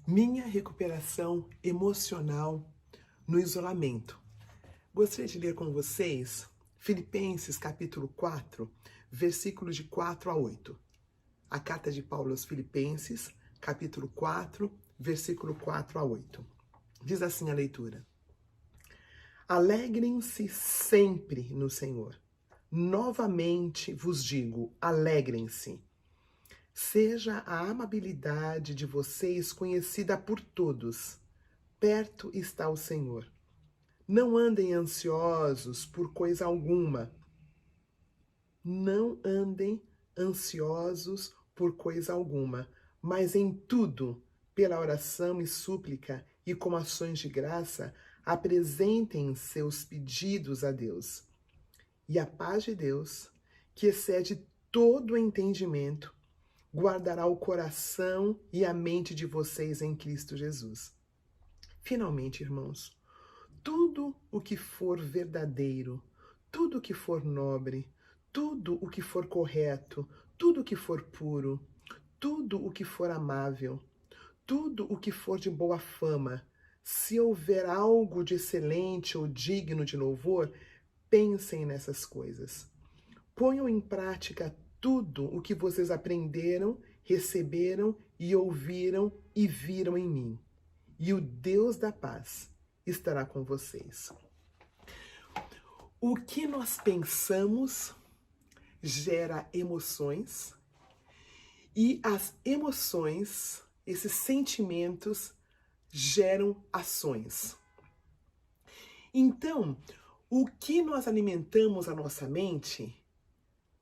Minha recuperação emocional no isolamento. Gostaria de ler com vocês Filipenses capítulo 4, versículos de 4 a 8. A carta de Paulo aos Filipenses, capítulo 4, versículo 4 a 8. Diz assim a leitura: Alegrem-se sempre no Senhor. Novamente vos digo, alegrem-se. Seja a amabilidade de vocês conhecida por todos. Perto está o Senhor. Não andem ansiosos por coisa alguma. Não andem ansiosos por coisa alguma, mas em tudo, pela oração e súplica e com ações de graça, apresentem seus pedidos a Deus. E a paz de Deus, que excede todo o entendimento, guardará o coração e a mente de vocês em Cristo Jesus. Finalmente, irmãos, tudo o que for verdadeiro, tudo o que for nobre, tudo o que for correto, tudo o que for puro, tudo o que for amável, tudo o que for de boa fama, se houver algo de excelente ou digno de louvor, pensem nessas coisas. Ponham em prática tudo o que vocês aprenderam, receberam e ouviram e viram em mim. E o Deus da paz estará com vocês. O que nós pensamos gera emoções e as emoções, esses sentimentos, geram ações. Então, o que nós alimentamos a nossa mente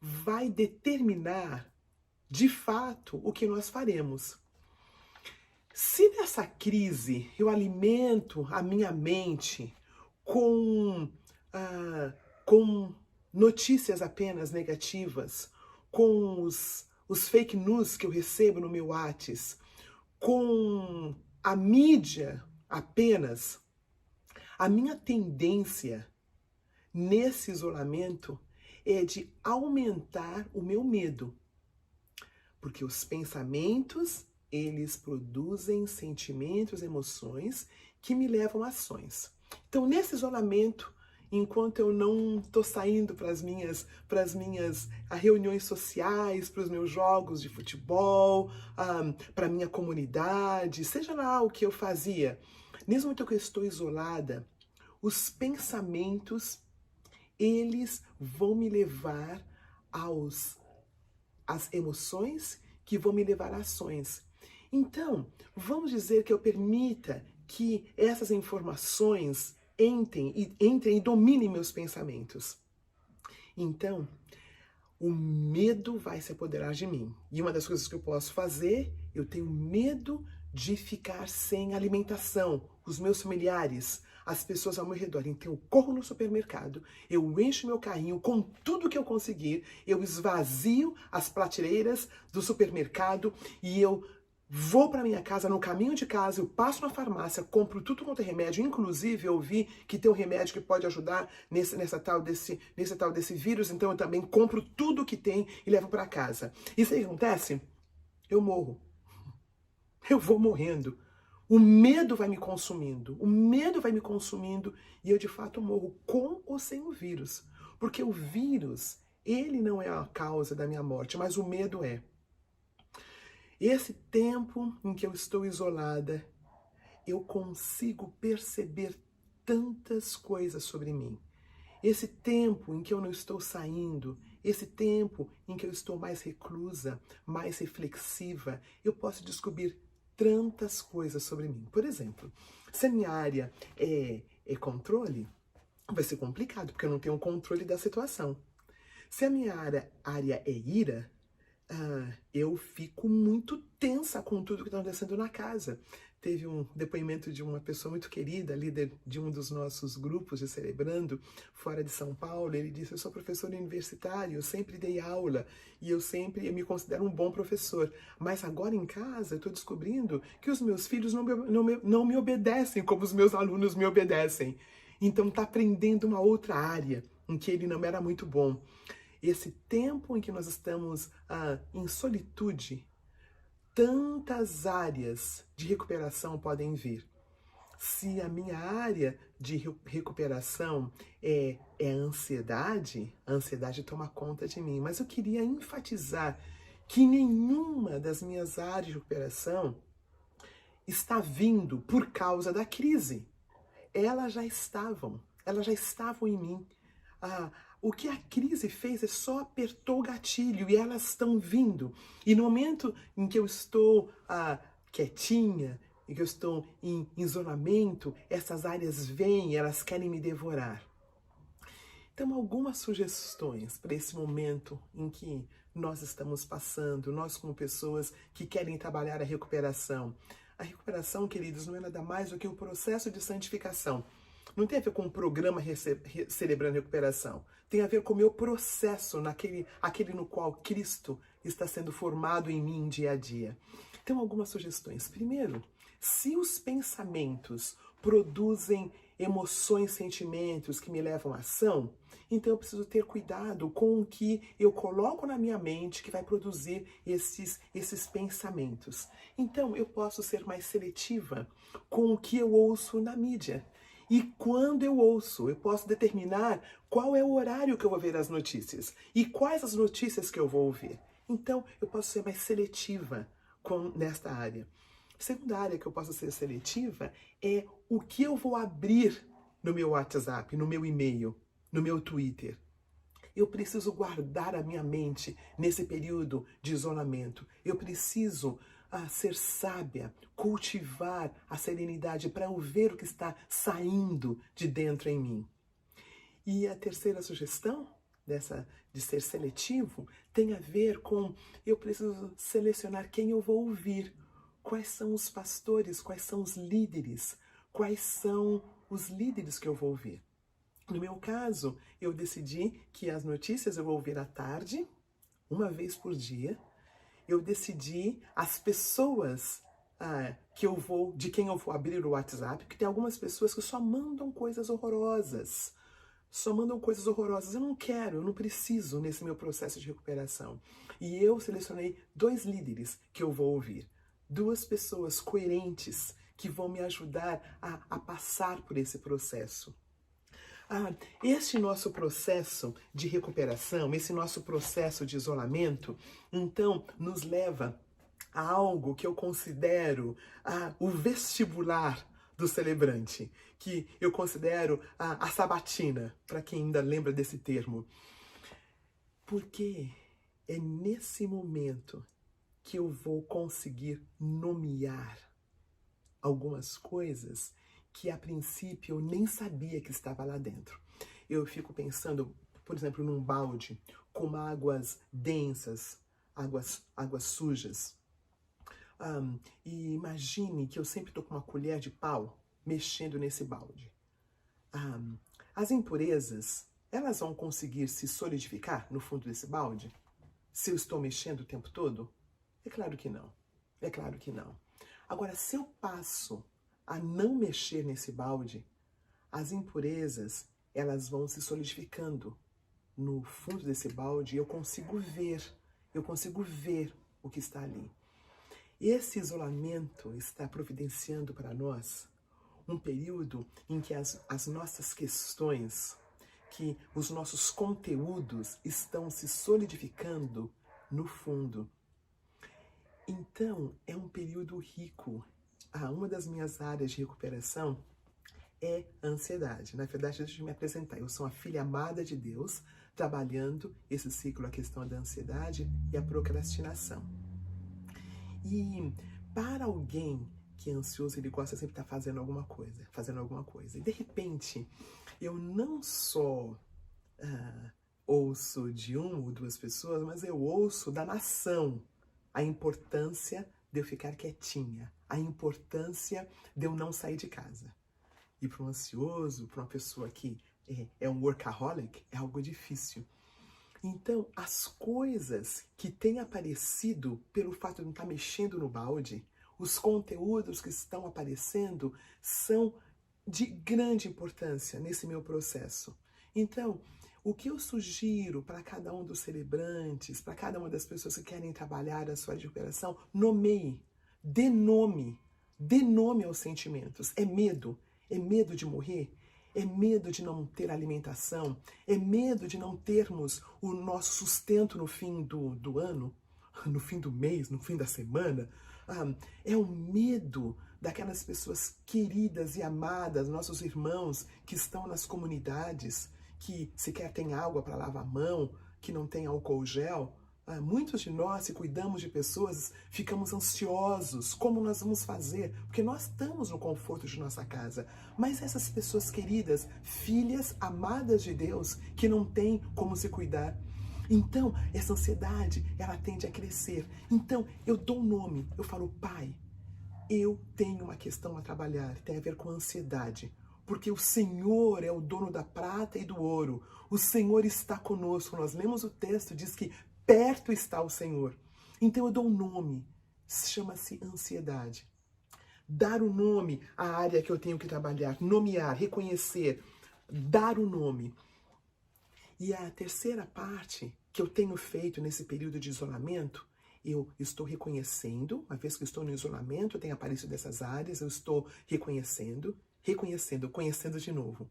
vai determinar, de fato, o que nós faremos. Se nessa crise eu alimento a minha mente com notícias apenas negativas, com os fake news que eu recebo no meu WhatsApp, com a mídia apenas, a minha tendência nesse isolamento é de aumentar o meu medo. Porque os pensamentos, eles produzem sentimentos, emoções que me levam a ações. Então, nesse isolamento, enquanto eu não estou saindo para as minhas reuniões sociais, para os meus jogos de futebol, para a minha comunidade, seja lá o que eu fazia, nesse momento que eu estou isolada, os pensamentos, eles vão me levar às emoções que vão me levar a ações. Então, vamos dizer que eu permita que essas informações entrem e dominem meus pensamentos. Então, o medo vai se apoderar de mim. E uma das coisas que eu posso fazer, eu tenho medo de ficar sem alimentação, os meus familiares, as pessoas ao meu redor. Então eu corro no supermercado, eu encho meu carrinho com tudo que eu conseguir, eu esvazio as prateleiras do supermercado e eu vou para minha casa, no caminho de casa, eu passo na farmácia, compro tudo quanto é remédio, inclusive eu vi que tem um remédio que pode ajudar nesse tal desse vírus, então eu também compro tudo que tem e levo para casa. E isso aí acontece? Eu morro. Eu vou morrendo. O medo vai me consumindo, e eu de fato morro com ou sem o vírus. Porque o vírus, ele não é a causa da minha morte, mas o medo é. Esse tempo em que eu estou isolada, eu consigo perceber tantas coisas sobre mim. Esse tempo em que eu não estou saindo, esse tempo em que eu estou mais reclusa, mais reflexiva, eu posso descobrir tantas coisas sobre mim. Por exemplo, se a minha área é controle, vai ser complicado, porque eu não tenho controle da situação. Se a minha área é ira, eu fico muito tensa com tudo que está acontecendo na casa. Teve um depoimento de uma pessoa muito querida, líder de um dos nossos grupos de Celebrando, fora de São Paulo. Ele disse: eu sou professor universitário, eu sempre dei aula e eu me considero um bom professor. Mas agora em casa eu estou descobrindo que os meus filhos não me obedecem como os meus alunos me obedecem. Então está aprendendo uma outra área em que ele não era muito bom. Esse tempo em que nós estamos em solitude tantas áreas de recuperação podem vir. Se a minha área de recuperação é a ansiedade toma conta de mim. Mas eu queria enfatizar que nenhuma das minhas áreas de recuperação está vindo por causa da crise. Elas já estavam em mim. O que a crise fez é só apertou o gatilho e elas estão vindo. E no momento em que eu estou quietinha, em que eu estou em isolamento, essas áreas vêm e elas querem me devorar. Então, algumas sugestões para esse momento em que nós estamos passando, nós como pessoas que querem trabalhar a recuperação. A recuperação, queridos, não é nada mais do que o processo de santificação. Não tem a ver com um programa celebrando recuperação. Tem a ver com o meu processo, aquele no qual Cristo está sendo formado em mim dia a dia. Então, algumas sugestões. Primeiro, se os pensamentos produzem emoções, sentimentos que me levam à ação, então eu preciso ter cuidado com o que eu coloco na minha mente que vai produzir esses pensamentos. Então, eu posso ser mais seletiva com o que eu ouço na mídia. E quando eu ouço, eu posso determinar qual é o horário que eu vou ver as notícias e quais as notícias que eu vou ouvir. Então, eu posso ser mais seletiva nesta área. A segunda área que eu posso ser seletiva é o que eu vou abrir no meu WhatsApp, no meu e-mail, no meu Twitter. Eu preciso guardar a minha mente nesse período de isolamento. Eu preciso ser sábia, cultivar a serenidade para eu ver o que está saindo de dentro em mim. E a terceira sugestão de ser seletivo tem a ver com eu preciso selecionar quem eu vou ouvir. Quais são os pastores, quais são os líderes, quais são os líderes que eu vou ouvir. No meu caso, eu decidi que as notícias eu vou ouvir à tarde, uma vez por dia. Eu decidi as pessoas de quem eu vou abrir o WhatsApp, porque tem algumas pessoas que só mandam coisas horrorosas. Eu não preciso nesse meu processo de recuperação. E eu selecionei 2 líderes que eu vou ouvir. 2 pessoas coerentes que vão me ajudar a passar por esse processo. Este nosso processo de recuperação, esse nosso processo de isolamento, então, nos leva a algo que eu considero o vestibular do celebrante, que eu considero a sabatina, para quem ainda lembra desse termo. Porque é nesse momento que eu vou conseguir nomear algumas coisas que a princípio eu nem sabia que estava lá dentro. Eu fico pensando, por exemplo, num balde com águas densas, águas sujas. E imagine que eu sempre estou com uma colher de pau mexendo nesse balde. As impurezas, elas vão conseguir se solidificar no fundo desse balde? Se eu estou mexendo o tempo todo? É claro que não. É claro que não. Agora, se eu passo a não mexer nesse balde, as impurezas, elas vão se solidificando no fundo desse balde e eu consigo ver o que está ali. Esse isolamento está providenciando para nós um período em que as nossas questões, que os nossos conteúdos estão se solidificando no fundo. Então, é um período rico. Uma das minhas áreas de recuperação é a ansiedade. Na verdade, deixa eu me apresentar. Eu sou a filha amada de Deus, trabalhando esse ciclo, a questão da ansiedade e a procrastinação. E para alguém que é ansioso, ele gosta sempre de estar fazendo alguma coisa. E de repente, eu não só ouço de 1 ou 2 pessoas, mas eu ouço da nação a importância de eu ficar quietinha, a importância de eu não sair de casa. E para um ansioso, para uma pessoa que é um workaholic, é algo difícil. Então, as coisas que têm aparecido pelo fato de não estar mexendo no balde, os conteúdos que estão aparecendo são de grande importância nesse meu processo. Então, o que eu sugiro para cada um dos celebrantes, para cada uma das pessoas que querem trabalhar a sua recuperação, nomeie, dê nome aos sentimentos. É medo de morrer, é medo de não ter alimentação, é medo de não termos o nosso sustento no fim do ano, no fim do mês, no fim da semana. É o medo daquelas pessoas queridas e amadas, nossos irmãos que estão nas comunidades, que sequer tem água para lavar a mão, que não tem álcool gel. Muitos de nós, se cuidamos de pessoas, ficamos ansiosos. Como nós vamos fazer? Porque nós estamos no conforto de nossa casa. Mas essas pessoas queridas, filhas amadas de Deus, que não têm como se cuidar. Então, essa ansiedade, ela tende a crescer. Então, eu dou um nome. Eu falo, Pai, eu tenho uma questão a trabalhar. Tem a ver com a ansiedade. Porque o Senhor é o dono da prata e do ouro. O Senhor está conosco. Nós lemos o texto, diz que perto está o Senhor. Então eu dou um nome, chama-se ansiedade. Dar o nome à área que eu tenho que trabalhar, nomear, reconhecer, dar o nome. E a terceira parte que eu tenho feito nesse período de isolamento, eu estou reconhecendo, uma vez que eu estou no isolamento, eu tenho aparecido dessas áreas, eu estou conhecendo de novo.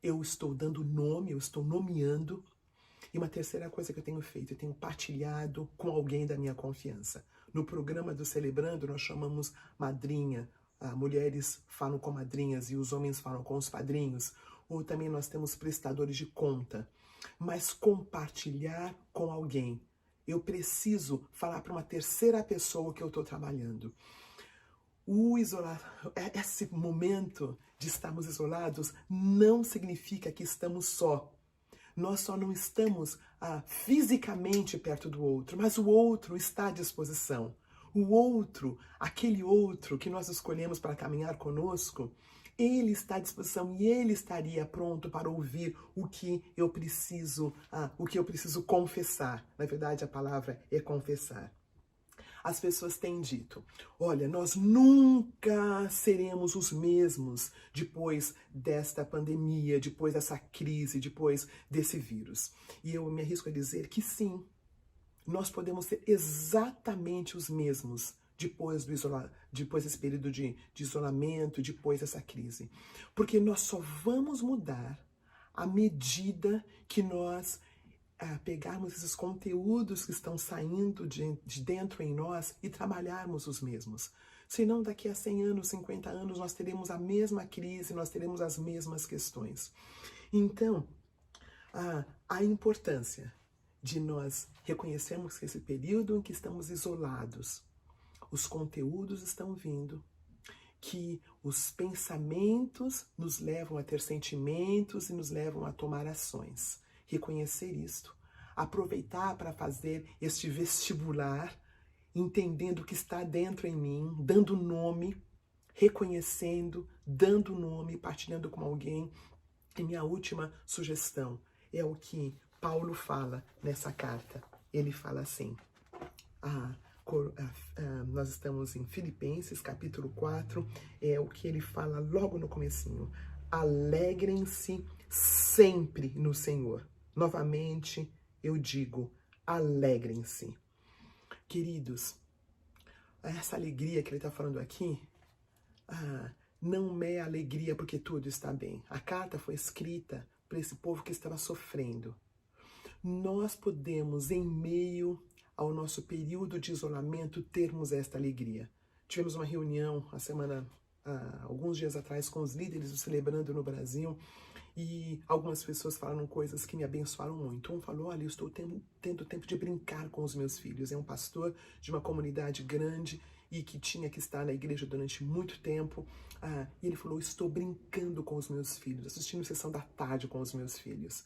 Eu estou dando nome, eu estou nomeando. E uma terceira coisa que eu tenho feito, eu tenho partilhado com alguém da minha confiança. No programa do Celebrando, nós chamamos madrinha, mulheres falam com madrinhas e os homens falam com os padrinhos, ou também nós temos prestadores de conta. Mas compartilhar com alguém. Eu preciso falar para uma terceira pessoa que eu estou trabalhando. Esse momento de estarmos isolados não significa que estamos só. Nós só não estamos fisicamente perto do outro, mas o outro está à disposição. O outro, aquele outro que nós escolhemos para caminhar conosco, ele está à disposição e ele estaria pronto para ouvir o que eu preciso confessar. Na verdade, a palavra é confessar. As pessoas têm dito, olha, nós nunca seremos os mesmos depois desta pandemia, depois dessa crise, depois desse vírus. E eu me arrisco a dizer que sim, nós podemos ser exatamente os mesmos depois desse período de isolamento, depois dessa crise. Porque nós só vamos mudar à medida que nós pegarmos esses conteúdos que estão saindo de dentro em nós e trabalharmos os mesmos. Senão, daqui a 100 anos, 50 anos, nós teremos a mesma crise, nós teremos as mesmas questões. Então, a importância de nós reconhecermos que esse período em que estamos isolados, os conteúdos estão vindo, que os pensamentos nos levam a ter sentimentos e nos levam a tomar ações. Reconhecer isto, aproveitar para fazer este vestibular, entendendo o que está dentro em mim, dando nome, reconhecendo, dando nome, partilhando com alguém. E minha última sugestão é o que Paulo fala nessa carta. Ele fala assim, nós estamos em Filipenses, capítulo 4, é o que ele fala logo no comecinho. Alegrem-se sempre no Senhor. Novamente, eu digo, alegrem-se. Queridos, essa alegria que ele está falando aqui, não é alegria porque tudo está bem. A carta foi escrita para esse povo que estava sofrendo. Nós podemos, em meio ao nosso período de isolamento, termos esta alegria. Tivemos uma reunião alguns dias atrás com os líderes do Celebrando no Brasil, e algumas pessoas falaram coisas que me abençoaram muito. Um falou, olha, eu estou tendo tempo de brincar com os meus filhos. É um pastor de uma comunidade grande e que tinha que estar na igreja durante muito tempo. E ele falou, estou brincando com os meus filhos, assistindo sessão da tarde com os meus filhos.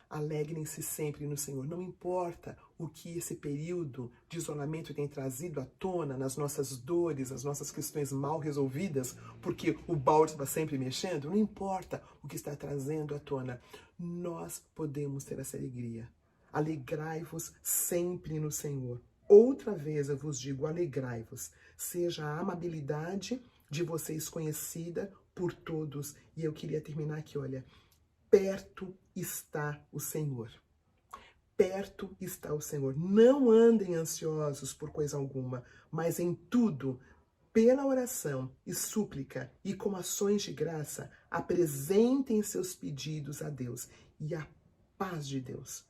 Alegrem-se sempre no Senhor. Não importa o que esse período de isolamento tem trazido à tona nas nossas dores, as nossas questões mal resolvidas, porque o balde está sempre mexendo, não importa o que está trazendo à tona. Nós podemos ter essa alegria. Alegrai-vos sempre no Senhor. Outra vez eu vos digo, alegrai-vos. Seja a amabilidade de vocês conhecida por todos. E eu queria terminar aqui, olha. perto está o Senhor. Perto está o Senhor. Não andem ansiosos por coisa alguma, mas em tudo, pela oração e súplica e com ações de graça, apresentem seus pedidos a Deus. E a paz de Deus,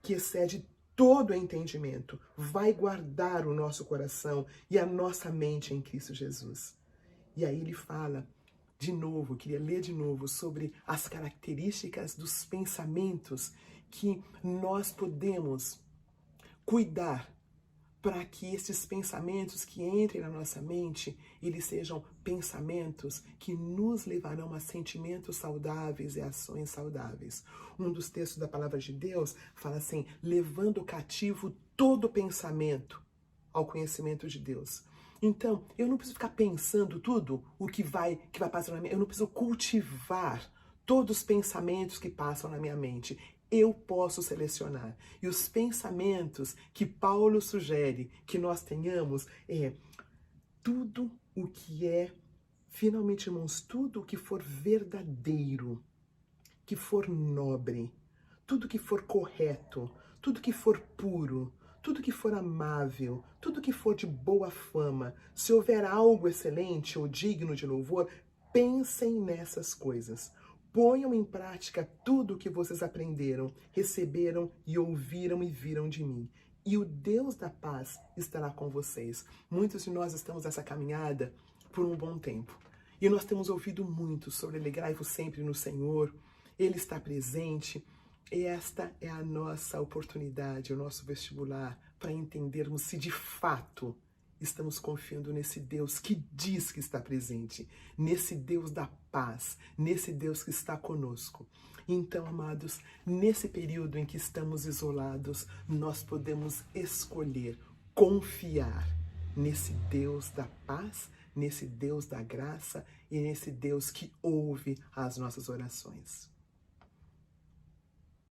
que excede todo entendimento, vai guardar o nosso coração e a nossa mente em Cristo Jesus. E aí ele fala de novo, queria ler de novo sobre as características dos pensamentos que nós podemos cuidar para que esses pensamentos que entrem na nossa mente, eles sejam pensamentos que nos levarão a sentimentos saudáveis e ações saudáveis. Um dos textos da Palavra de Deus fala assim, levando cativo todo pensamento ao conhecimento de Deus. Então, eu não preciso ficar pensando tudo o que vai passar na minha mente. Eu não preciso cultivar todos os pensamentos que passam na minha mente. Eu posso selecionar. E os pensamentos que Paulo sugere que nós tenhamos é tudo o que é, finalmente, irmãos, tudo o que for verdadeiro, que for nobre, tudo que for correto, tudo que for puro, tudo que for amável, tudo que for de boa fama, se houver algo excelente ou digno de louvor, pensem nessas coisas. Ponham em prática tudo o que vocês aprenderam, receberam e ouviram e viram de mim. E o Deus da paz estará com vocês. Muitos de nós estamos nessa caminhada por um bom tempo. E nós temos ouvido muito sobre alegrai-vos sempre no Senhor. Ele está presente. E esta é a nossa oportunidade, o nosso vestibular, para entendermos se de fato estamos confiando nesse Deus que diz que está presente, nesse Deus da paz, nesse Deus que está conosco. Então, amados, nesse período em que estamos isolados, nós podemos escolher confiar nesse Deus da paz, nesse Deus da graça e nesse Deus que ouve as nossas orações.